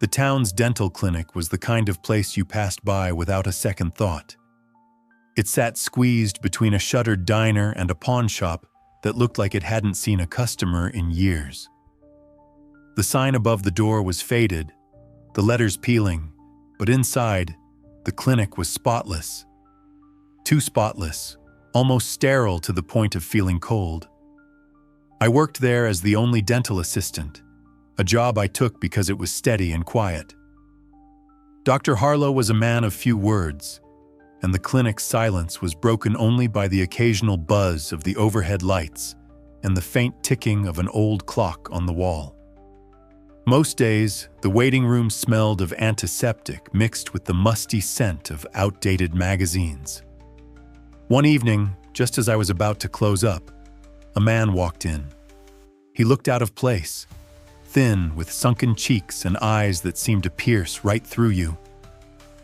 The town's dental clinic was the kind of place you passed by without a second thought. It sat squeezed between a shuttered diner and a pawn shop that looked like it hadn't seen a customer in years. The sign above the door was faded, the letters peeling, but inside, the clinic was spotless. Too spotless, almost sterile to the point of feeling cold. I worked there as the only dental assistant, a job I took because it was steady and quiet. Dr. Harlow was a man of few words, and the clinic's silence was broken only by the occasional buzz of the overhead lights and the faint ticking of an old clock on the wall. Most days, the waiting room smelled of antiseptic mixed with the musty scent of outdated magazines. One evening, just as I was about to close up, a man walked in. He looked out of place, thin with sunken cheeks and eyes that seemed to pierce right through you.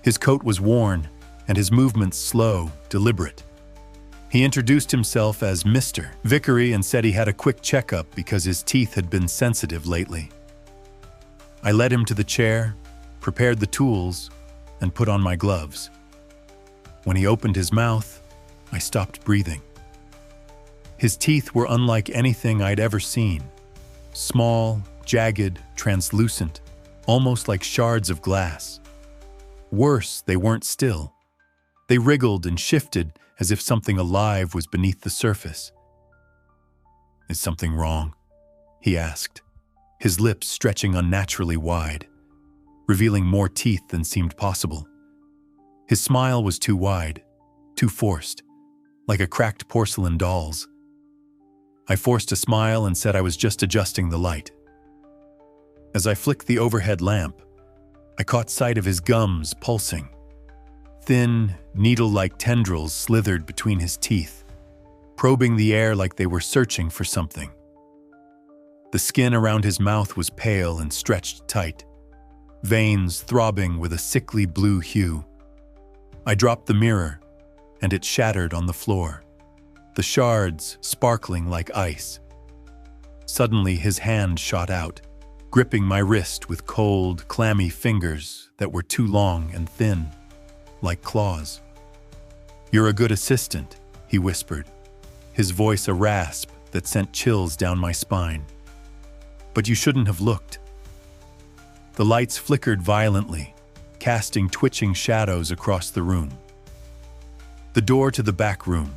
His coat was worn, and his movements slow, deliberate. He introduced himself as Mr. Vickery and said he had a quick checkup because his teeth had been sensitive lately. I led him to the chair, prepared the tools, and put on my gloves. When he opened his mouth, I stopped breathing. His teeth were unlike anything I'd ever seen. Small, jagged, translucent, almost like shards of glass. Worse, they weren't still. They wriggled and shifted as if something alive was beneath the surface. "Is something wrong?" he asked, his lips stretching unnaturally wide, revealing more teeth than seemed possible. His smile was too wide, too forced, like a cracked porcelain doll's. I forced a smile and said I was just adjusting the light. As I flicked the overhead lamp, I caught sight of his gums pulsing. Thin, needle-like tendrils slithered between his teeth, probing the air like they were searching for something. The skin around his mouth was pale and stretched tight, veins throbbing with a sickly blue hue. I dropped the mirror, and it shattered on the floor, the shards sparkling like ice. Suddenly, his hand shot out, gripping my wrist with cold, clammy fingers that were too long and thin, like claws. "You're a good assistant," he whispered, his voice a rasp that sent chills down my spine. "But you shouldn't have looked." The lights flickered violently, casting twitching shadows across the room. The door to the back room,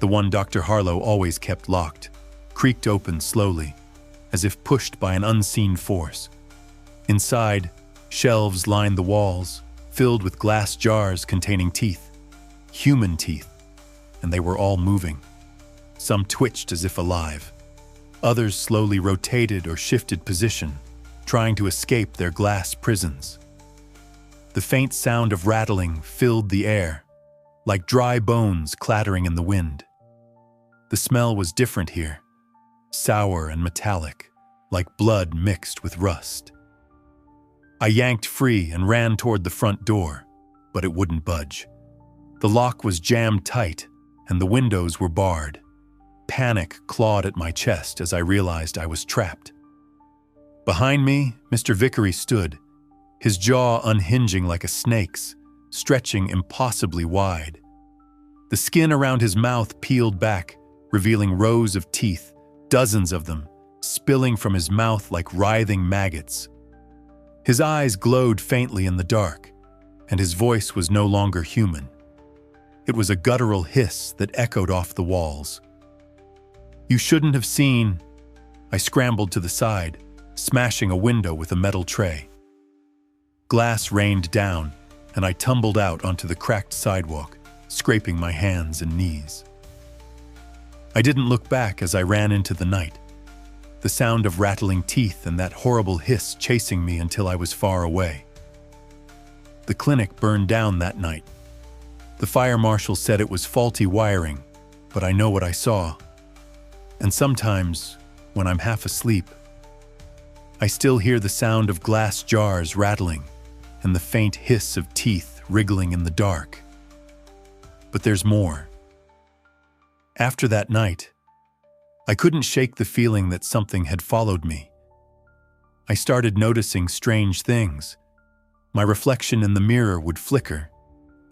the one Dr. Harlow always kept locked, creaked open slowly, as if pushed by an unseen force. Inside, shelves lined the walls, filled with glass jars containing teeth, human teeth, and they were all moving. Some twitched as if alive. Others slowly rotated or shifted position, trying to escape their glass prisons. The faint sound of rattling filled the air, like dry bones clattering in the wind. The smell was different here, sour and metallic, like blood mixed with rust. I yanked free and ran toward the front door, but it wouldn't budge. The lock was jammed tight, and the windows were barred. Panic clawed at my chest as I realized I was trapped. Behind me, Mr. Vickery stood, his jaw unhinging like a snake's, stretching impossibly wide. The skin around his mouth peeled back, revealing rows of teeth, dozens of them, spilling from his mouth like writhing maggots. His eyes glowed faintly in the dark, and his voice was no longer human. It was a guttural hiss that echoed off the walls. "You shouldn't have seen." I scrambled to the side, smashing a window with a metal tray. Glass rained down, and I tumbled out onto the cracked sidewalk, scraping my hands and knees. I didn't look back as I ran into the night, the sound of rattling teeth and that horrible hiss chasing me until I was far away. The clinic burned down that night. The fire marshal said it was faulty wiring, but I know what I saw. And sometimes, when I'm half asleep, I still hear the sound of glass jars rattling and the faint hiss of teeth wriggling in the dark. But there's more. After that night, I couldn't shake the feeling that something had followed me. I started noticing strange things. My reflection in the mirror would flicker,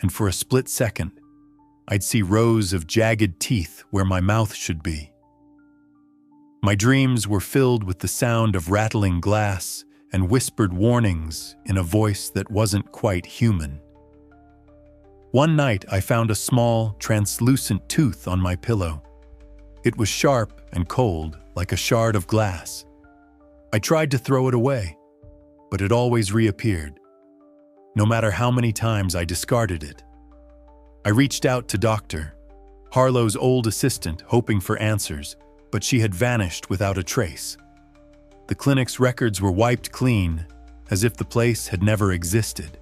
and for a split second, I'd see rows of jagged teeth where my mouth should be. My dreams were filled with the sound of rattling glass and whispered warnings in a voice that wasn't quite human. One night, I found a small, translucent tooth on my pillow. It was sharp and cold, like a shard of glass. I tried to throw it away, but it always reappeared, no matter how many times I discarded it. I reached out to Dr. Harlow's old assistant, hoping for answers, but she had vanished without a trace. The clinic's records were wiped clean, as if the place had never existed.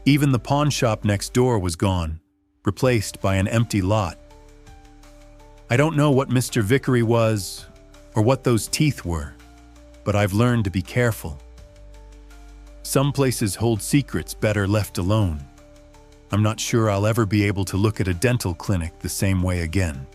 Even the pawn shop next door was gone, replaced by an empty lot. I don't know what Mr. Vickery was, or what those teeth were, but I've learned to be careful. Some places hold secrets better left alone. I'm not sure I'll ever be able to look at a dental clinic the same way again.